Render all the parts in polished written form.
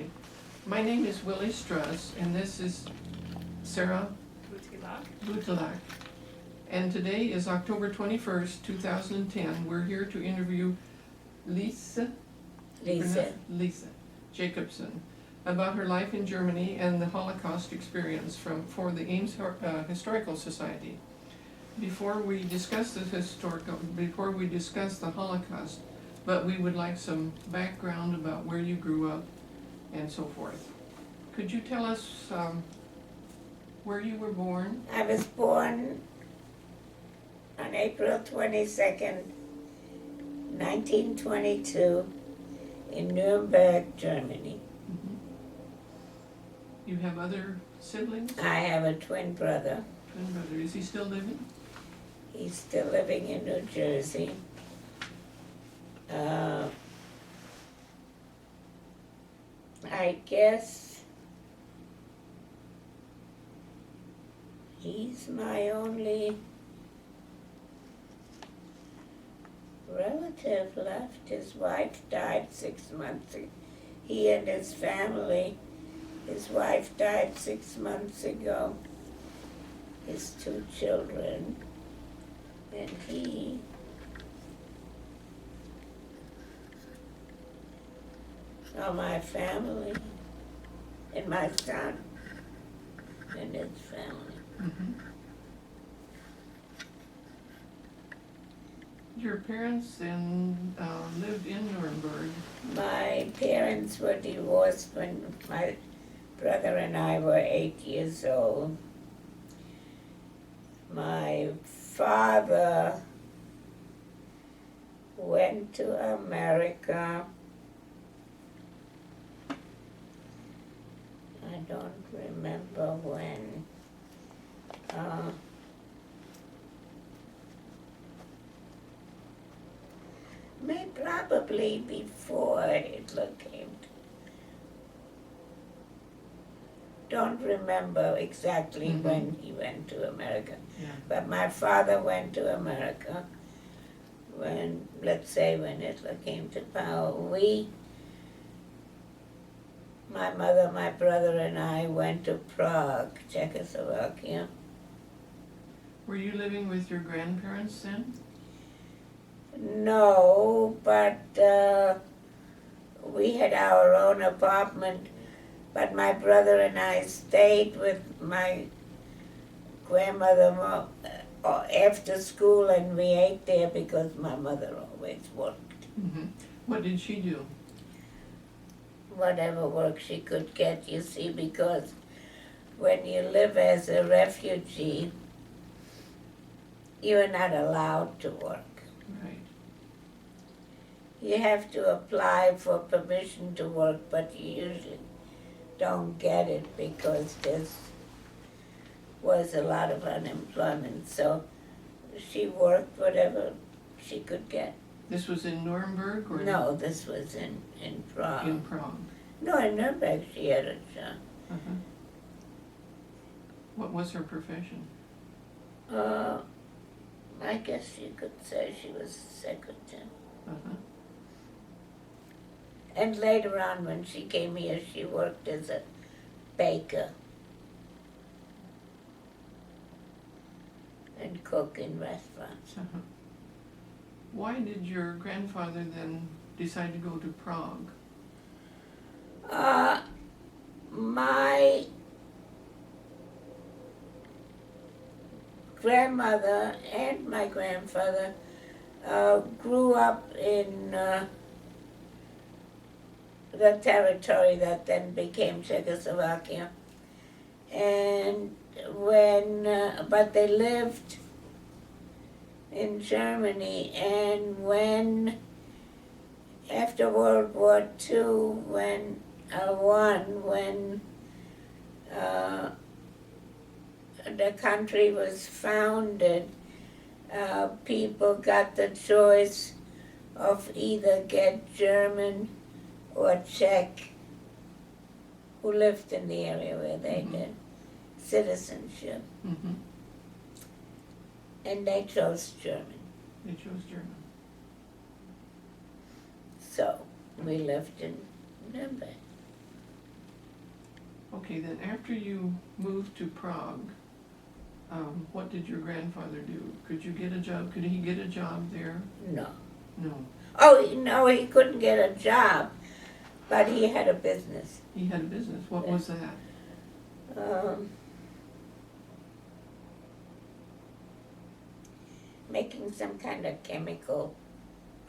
right. My name is Willie Struss, and this is Sara Vouthilak. And today is October 21st, 2010. We're here to interview Liese Jacobson about her life in Germany and the Holocaust experience for the Ames Historical Society. Before we discuss the Holocaust, but we would like some background about where you grew up and so forth. Could you tell us where you were born? I was born on April 22nd, 1922, in Nuremberg, Germany. Mm-hmm. You have other siblings? I have a twin brother. Twin brother. Is he still living? He's still living in New Jersey. I guess he's my only relative left. His wife died 6 months ago. He and his family, his wife died 6 months ago. His 2 children, and he my family, and my son and his family. Mm-hmm. Your parents then lived in Nuremberg. My parents were divorced when my brother and I were 8 years old. My father went to America. I don't remember when. Probably before Hitler came. Don't remember exactly when he went to America. Yeah. But my father went to America when Hitler came to power. My mother, my brother, and I went to Prague, Czechoslovakia. Were you living with your grandparents then? No, but we had our own apartment. But my brother and I stayed with my grandmother after school, and we ate there because my mother always worked. Mm-hmm. What did she do? Whatever work she could get, you see, because when you live as a refugee, you're not allowed to work. Right. You have to apply for permission to work, but you usually don't get it because there was a lot of unemployment. So she worked whatever she could get. This was in Nuremberg? Or No, this was in Prague. In Prague. No, in Nuremberg she had a job. Uh-huh. What was her profession? I guess you could say she was a secretary. Uh-huh. And later on, when she came here, she worked as a baker and cook in restaurants. Uh-huh. Why did your grandfather then decide to go to Prague? My grandmother and my grandfather grew up in the territory that then became Czechoslovakia, and but they lived in Germany, and after World War II, when the country was founded, people got the choice of either get German or Czech, who lived in the area where they did, citizenship. Mm-hmm. And they chose German. They chose German. So we lived in Nuremberg. Okay, then after you moved to Prague, what did your grandfather do? Could you get a job? Could he get a job there? No. No. Oh, no, he couldn't get a job, but he had a business. He had a business. What was that? Making some kind of chemical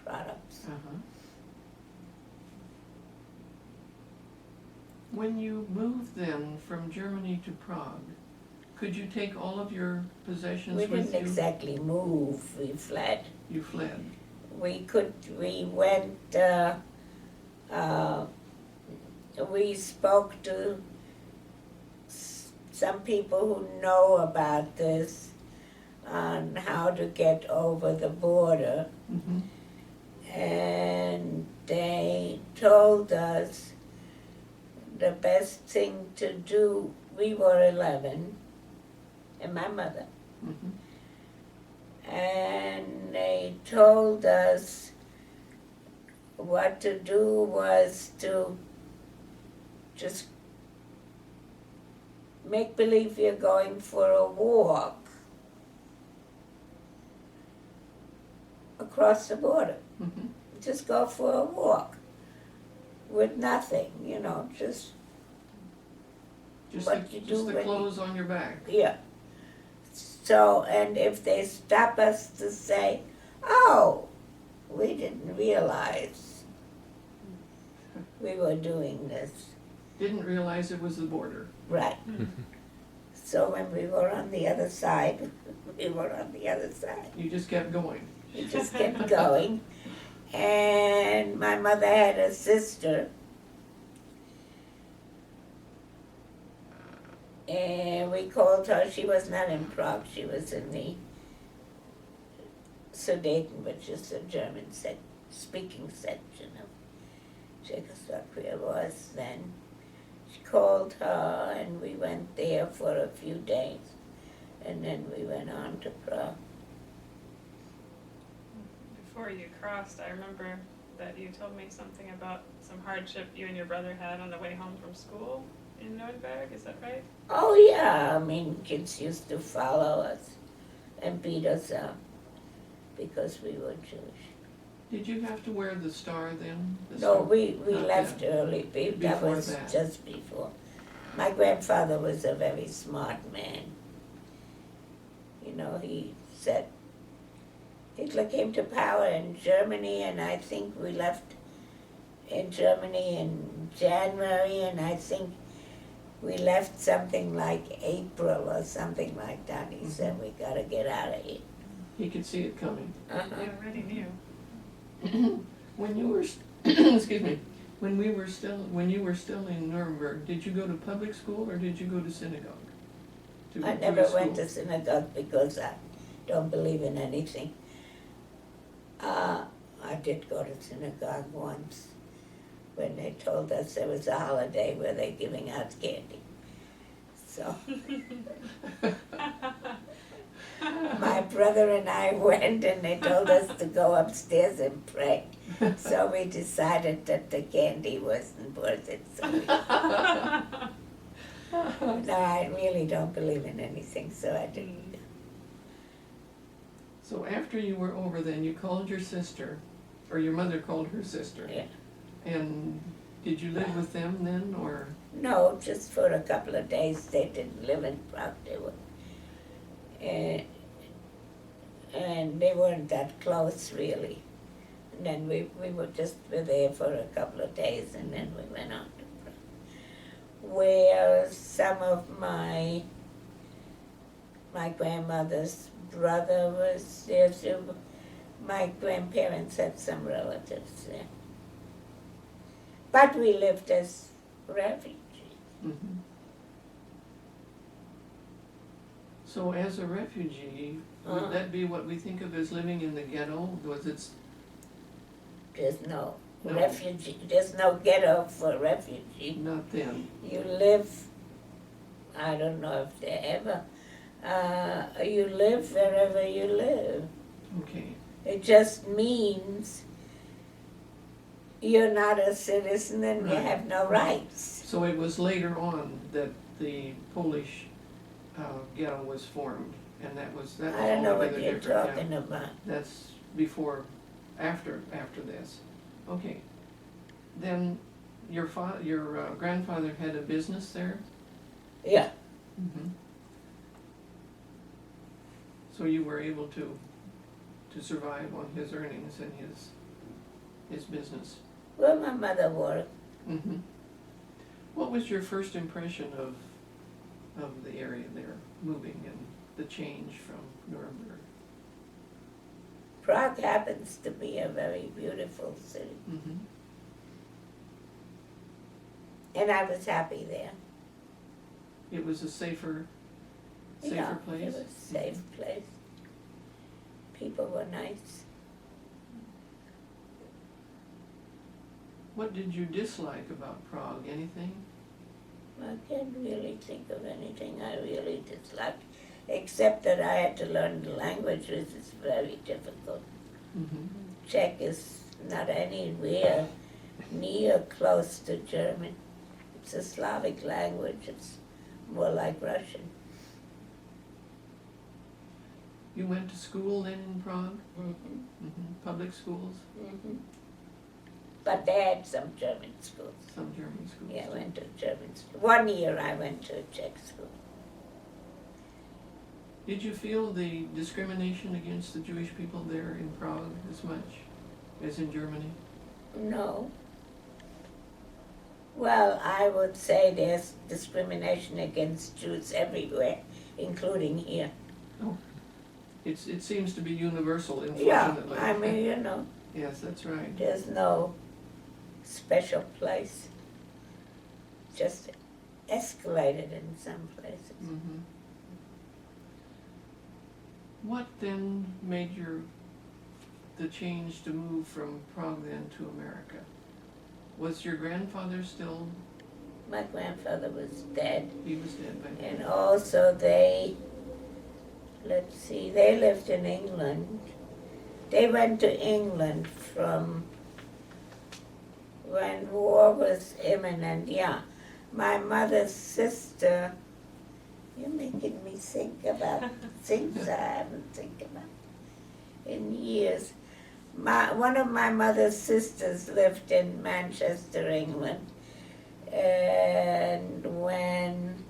products. Uh-huh. When you moved then from Germany to Prague, could you take all of your possessions We with didn't you? exactly move, we fled. You fled. We went, we spoke to some people who know about this on how to get over the border. Mm-hmm. And they told us the best thing to do. We were 11, and my mother. Mm-hmm. And they told us what to do was to just make believe you're going for a walk across the border. Mm-hmm. Just go for a walk with nothing, just Just what the, you do just the when you- clothes on your back. yeah. So, and if they stop us to say, oh, we didn't realize we were doing this. Didn't realize it was the border. Right. So when we were on the other side, we were on the other side. You just kept going. We just kept going. And my mother had a sister. And we called her, she was not in Prague, she was in the Sudeten, which is the German speaking section of Czechoslovakia was then. She called her and we went there for a few days and then we went on to Prague. Before you crossed, I remember that you told me something about some hardship you and your brother had on the way home from school in Nuremberg, is that right? Oh yeah, kids used to follow us and beat us up because we were Jewish. Did you have to wear the star then? The No, star? we Not left then. early. That Before was that. just before. My grandfather was a very smart man. He said Hitler came to power in Germany, and I think we left in Germany in January, and I think we left something like April or something like that. He said, we gotta get out of here. He could see it coming. Uh-huh. You already knew. When you were, excuse me, when you were still in Nuremberg, did you go to public school or did you go to synagogue? I never went to synagogue because I don't believe in anything. I did go to synagogue once when they told us there was a holiday where they're giving out candy. So my brother and I went and they told us to go upstairs and pray. So we decided that the candy wasn't worth it. So no, I really don't believe in anything, so I didn't. So after you were over then, you called your sister, or your mother called her sister. Yeah. And did you live with them then, or? No, just for a couple of days. They didn't live in Prague. They were, and they weren't that close really. And then we were there for a couple of days, and then we went on to Prague, where some of my grandmother's brother was there too. My grandparents had some relatives there. But we lived as refugees. Mhm. So as a refugee, would that be what we think of as living in the ghetto? Was it? There's no No. refugee, there's no ghetto for refugee. Not then. You live, I don't know if they ever, you live wherever you live. Okay. It just means you're not a citizen and you Right. have no rights. So it was later on that the Polish ghetto was formed, and that was I don't know what altogether you're different. Yeah. talking about. That's before, after this. Okay. Then your grandfather had a business there? Yeah, Mm-hmm. So you were able to survive on his earnings and his business? where my mother worked. Mm-hmm. What was your first impression of the area there, moving and the change from Nuremberg? Prague happens to be a very beautiful city, Mm-hmm. and I was happy there. It was a safer Yeah, place? it was a safe place. People were nice. What did you dislike about Prague? Anything? I can't really think of anything I really disliked, except that I had to learn the language, which is very difficult. Mm-hmm. Czech is not anywhere near close to German. It's a Slavic language, it's more like Russian. You went to school then in Prague? Mm-hmm. Mm-hmm. Public schools? Mm-hmm. But they had some German schools. Some German schools? Yeah, I went to German school. 1 year I went to a Czech school. Did you feel the discrimination against the Jewish people there in Prague as much as in Germany? No. Well, I would say there's discrimination against Jews everywhere, including here. It seems to be universal, Yeah, unfortunately. I mean, you know, Yes, that's right. there's no special place. Just escalated in some places. Mm-hmm. What then made the change to move from Prague then to America? Was your grandfather still, My grandfather was dead. he was dead by then? And also they lived in England. They went to England from when war was imminent, yeah. My mother's sister, you're making me think about things I haven't think about in years. One of my mother's sisters lived in Manchester, England, and when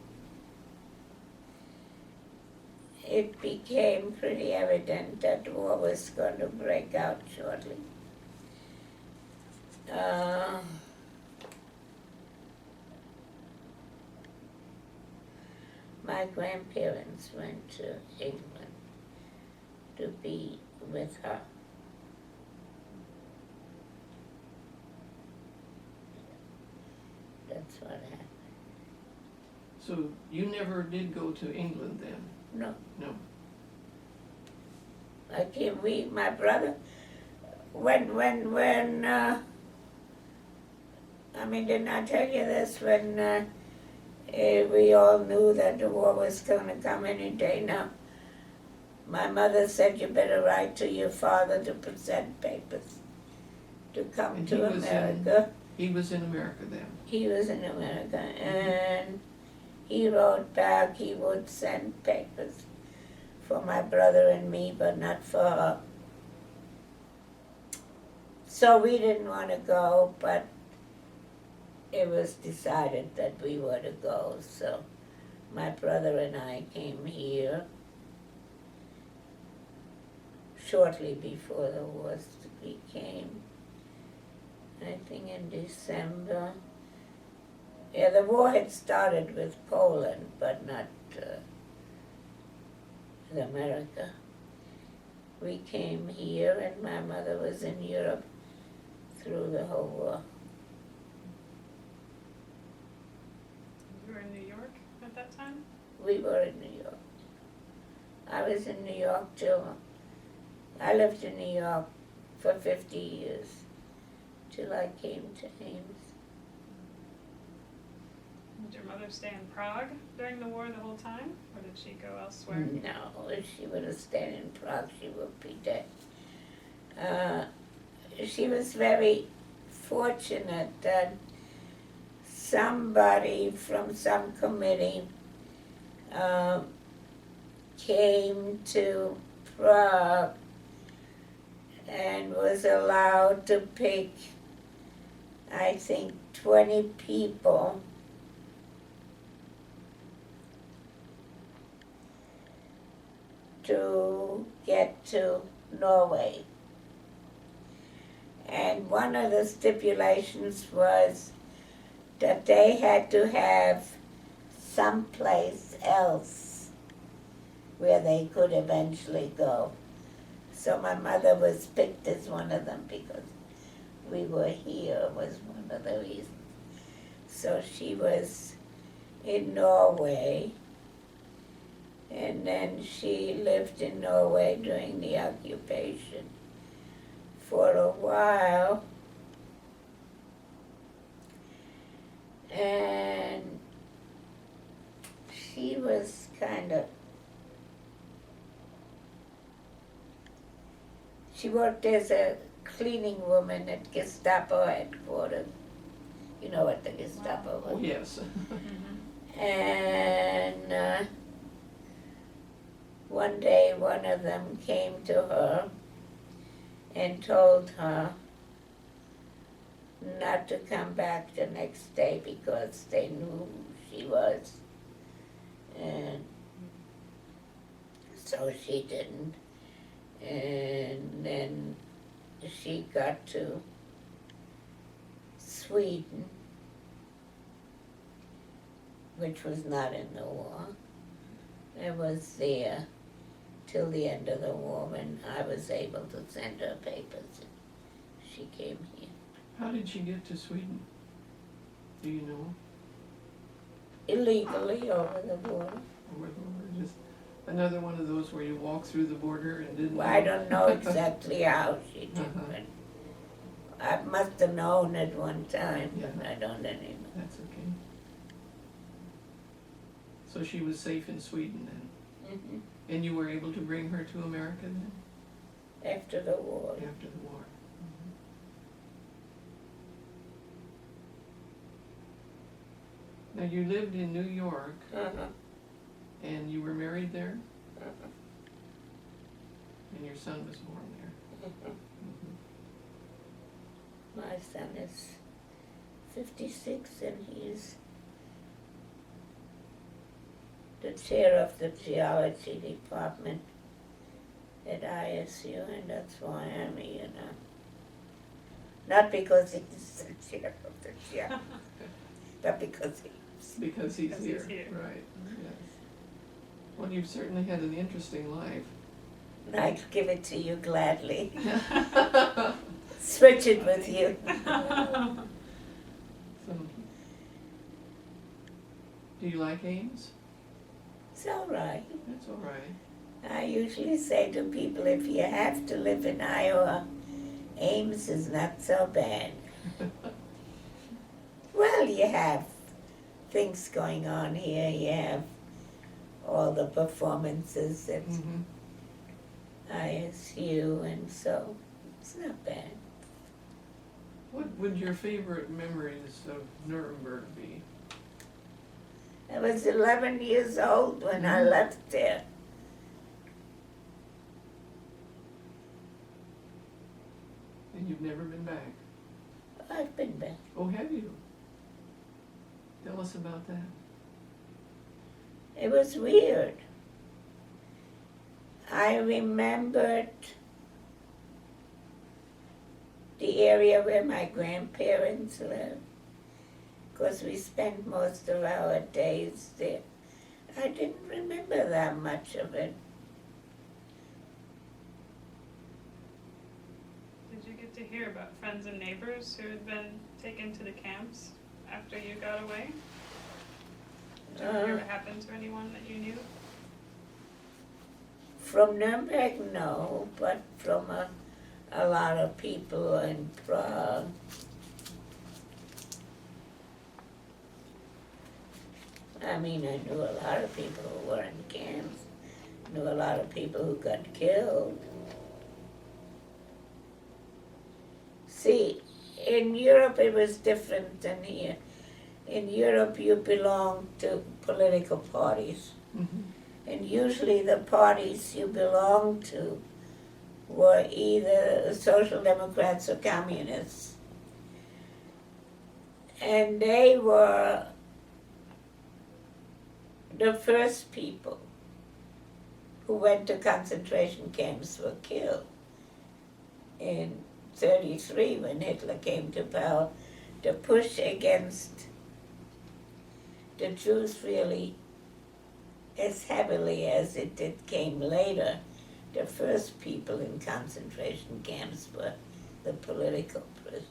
it became pretty evident that war was going to break out shortly, my grandparents went to England to be with her. That's what happened. So you never did go to England then? No, No. my brother, I mean, didn't I tell you this, when we all knew that the war was gonna come any day now? My mother said, you better write to your father to present papers to come And to he was America. He was in America then? He was in America, and he wrote back he would send papers for my brother and me, but not for her. So we didn't want to go, but it was decided that we were to go, so my brother and I came here shortly before the war became, I think in December. Yeah, the war had started with Poland, but not with America. We came here and my mother was in Europe through the whole war. You were in New York at that time? We were in New York. I was in New York I lived in New York for 50 years, till I came to Ames. Did your mother stay in Prague during the war the whole time, or did she go elsewhere? No, if she would have stayed in Prague, she would be dead. She was very fortunate that somebody from some committee came to Prague and was allowed to pick, I think, 20 people to get to Norway. And one of the stipulations was that they had to have someplace else where they could eventually go. So my mother was picked as one of them because we were here was one of the reasons. So she was in Norway, and then she lived in Norway during the occupation for a while. And she was she worked as a cleaning woman at Gestapo headquarters. You know what the Gestapo was? Oh, yes. And one day one of them came to her and told her not to come back the next day because they knew who she was. And so she didn't. And then she got to Sweden, which was not in the war. It was there till the end of the war when I was able to send her papers. She came here. How did she get to Sweden? Do you know? Illegally over the border. Or just another one of those where you walk through the border and didn't Well, know? I don't know exactly how she did, but I must have known at one time, but I don't anymore. That's okay. So she was safe in Sweden then? Mm-hmm. And you were able to bring her to America then? After the war. After the war. Now you lived in New York Uh-huh. and you were married there Uh-huh. and your son was born there. Uh-huh. My son is 56 and he's the chair of the geology department at ISU, and that's why I'm here now. Not because he's the chair of the geology, but because Because he's Because here. he's here. Right, yes. Well, you've certainly had an interesting life. I'd give it to you gladly. Switch it with you. So, do you like Ames? It's all right. That's all right. I usually say to people, if you have to live in Iowa, Ames is not so bad. Well, you have things going on here. You have all the performances at Mhm. ISU, and so it's not bad. What would your favorite memories of Nuremberg be? I was 11 years old when I left there. And you've never been back? I've been back. Oh, have you? Tell us about that. It was weird. I remembered the area where my grandparents lived, because we spent most of our days there. I didn't remember that much of it. Did you get to hear about friends and neighbors who had been taken to the camps after you got away? Did it ever happen to anyone that you knew? From Nuremberg, no, but from a lot of people in Prague. I mean, I knew a lot of people who were in camps. I knew a lot of people who got killed. See, in Europe it was different than here. In Europe you belonged to political parties. Mhm. And usually the parties you belonged to were either Social Democrats or Communists. And they were the first people who went to concentration camps were killed. In 1933, when Hitler came to power, the push against the Jews really as heavily as it did came later. The first people in concentration camps were the political prisoners.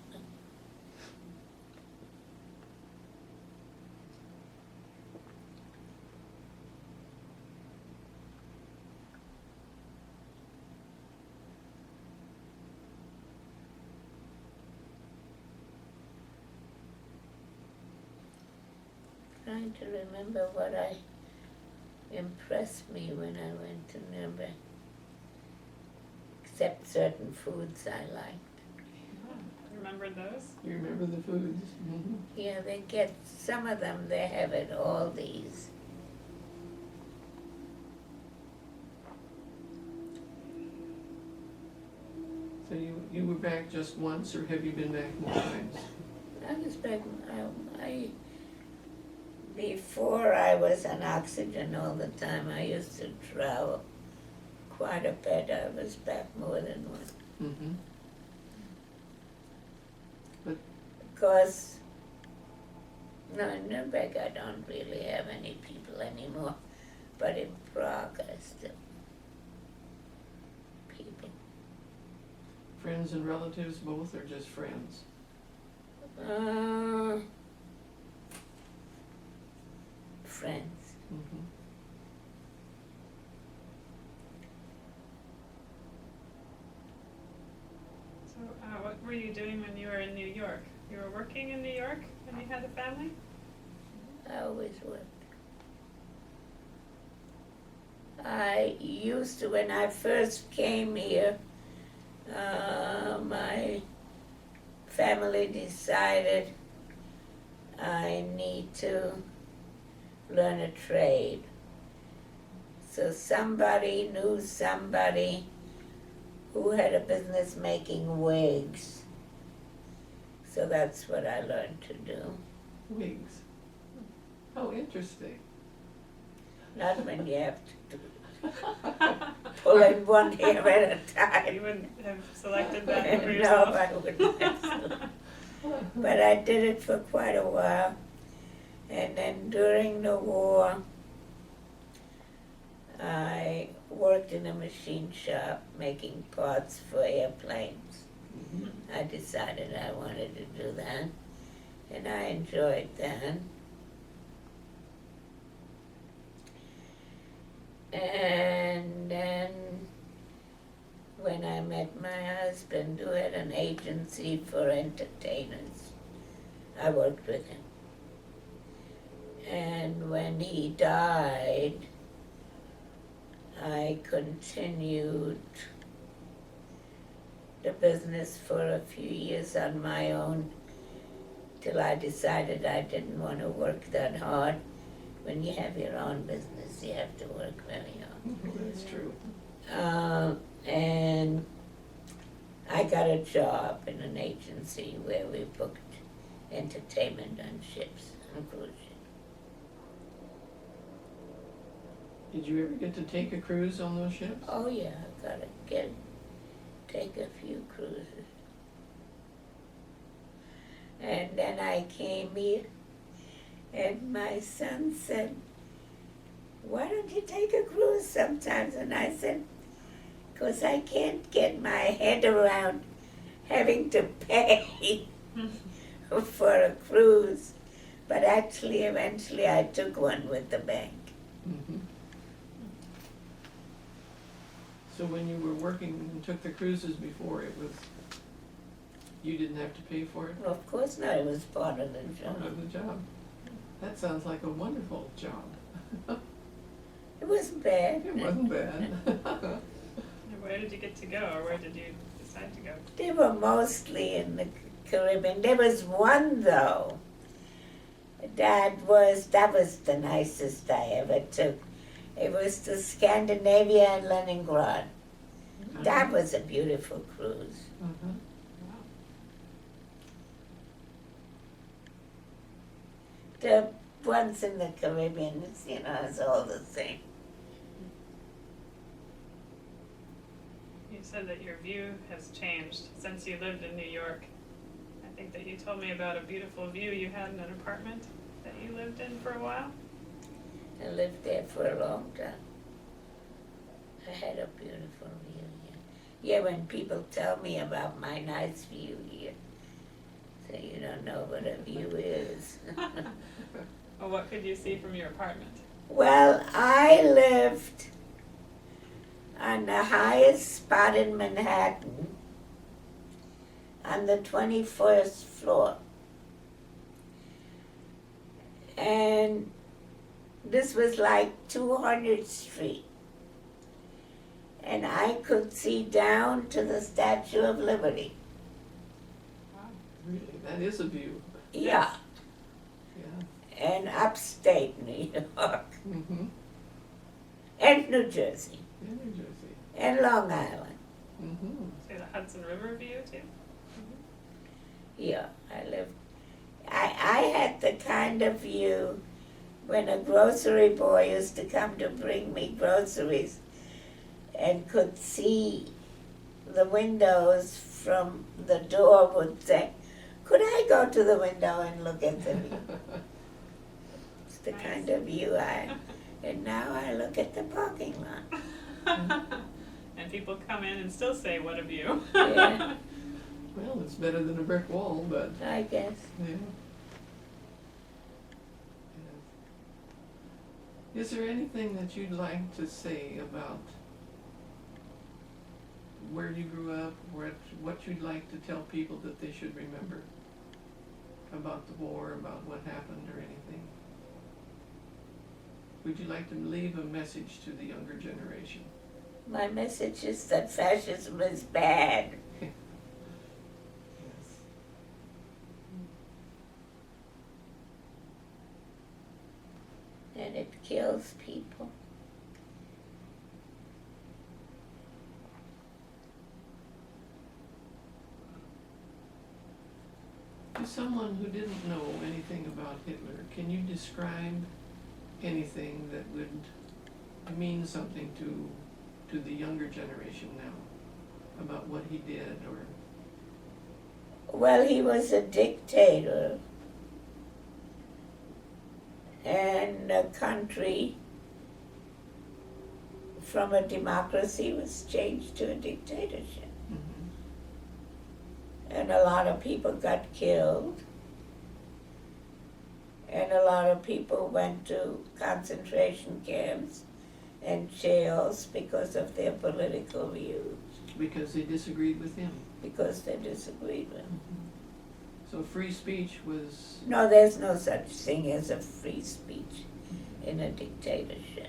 Trying to remember what impressed me when I went to Nuremberg, except certain foods I liked. Remembered those? You remember the foods? Mhm. Yeah, they get, some of them they have at Aldi's. So you were back just once, or have you been back more times? I was back, before I was on oxygen all the time, I used to travel quite a bit. I was back more than once. Mm-hmm. Because, no, in Nuremberg I don't really have any people anymore, but in Prague I still people. Friends and relatives both, or just friends? Friends. Mm-hmm. So what were you doing when you were in New York? You were working in New York when you had a family? I always worked. I used to, when I first came here, my family decided I need to learn a trade. So somebody knew somebody who had a business making wigs. So that's what I learned to do. Wigs. Oh, interesting. Not when you have to pull in one hair at a time. You wouldn't have selected that for No, yourself? I wouldn't have. But I did it for quite a while. And then during the war, I worked in a machine shop making parts for airplanes. Mhm. I decided I wanted to do that, and I enjoyed that. And then when I met my husband, who had an agency for entertainers, I worked with him. And when he died, I continued the business for a few years on my own till I decided I didn't want to work that hard. When you have your own business, you have to work very hard. That's true. And I got a job in an agency where we booked entertainment on ships, on cruise ships. Did you ever get to take a cruise on those ships? Oh yeah, I gotta take a few cruises. And then I came here, and my son said, "Why don't you take a cruise sometimes?" And I said, "'Cause I can't get my head around having to pay for a cruise." But actually, eventually I took one with the bank. Mm-hmm. So when you were working and took the cruises before, you didn't have to pay for it? Well, of course not, it was part of the Part job. of the job. That sounds like a wonderful job. It wasn't bad. It wasn't bad. Where did you get to go, or where did you decide to go? They were mostly in the Caribbean. There was one though that was the nicest I ever took. It was to Scandinavia and Leningrad. That was a beautiful cruise. Uh-huh. The ones in the Caribbean, it's all the same. You said that your view has changed since you lived in New York. I think that you told me about a beautiful view you had in an apartment that you lived in for a while. I lived there for a long time. I had a beautiful view here. Yeah, when people tell me about my nice view here, say you don't know what a view is. Well, what could you see from your apartment? Well, I lived on the highest spot in Manhattan on the 21st floor. And this was like 200th Street. And I could see down to the Statue of Liberty. Wow. Really, that is a view. Yeah. Yeah. And upstate New York. Mm-hmm. And New Jersey. In New Jersey. And Long Island. Mm-hmm. See the Hudson River view too? Yeah, I lived. I had the kind of view when a grocery boy used to come to bring me groceries and could see the windows from the door, would say, could I go to the window and look at the view? It's the Nice. kind of view and now I look at the parking lot. And people come in and still say, what a view. Yeah. Well, it's better than a brick wall, but I guess. yeah. Yeah. Is there anything that you'd like to say about where you grew up, what you'd like to tell people that they should remember about the war, about what happened or anything? Would you like to leave a message to the younger generation? My message is that fascism is bad. Yes. And it kills people. To someone who didn't know anything about Hitler, can you describe anything that would mean something to the younger generation now about what he did or? Well, he was a dictator, and the country from a democracy was changed to a dictatorship. Mhm. And a lot of people got killed, and a lot of people went to concentration camps and jails because of their political views, Because they disagreed with him. because they disagreed with him. So free speech was, No, there's no such thing as a free speech in a dictatorship.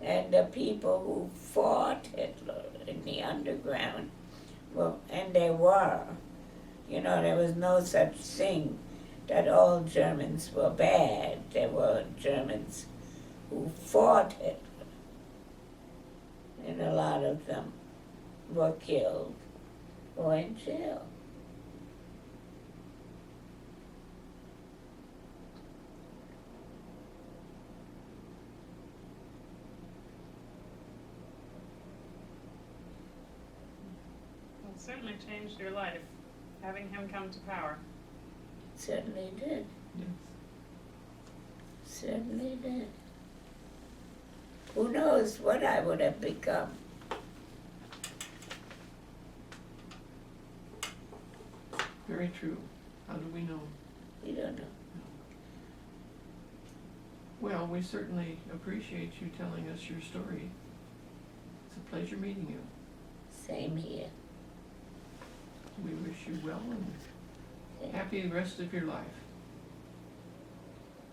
And the people who fought Hitler in the underground, well, and there were, there was no such thing that all Germans were bad. There were Germans who fought Hitler, and a lot of them were killed or in jail. Well, it certainly changed your life, having him come to power. Certainly did. yes. Certainly did. Who knows what I would have become? Very true. How do we know? You don't know. Well, we certainly appreciate you telling us your story. It's a pleasure meeting you. Same here. We wish you well and Yeah. happy rest of your life.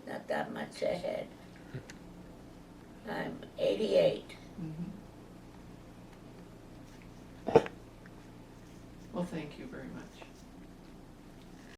Not that much ahead. I'm 88. Mhm. thank you very much.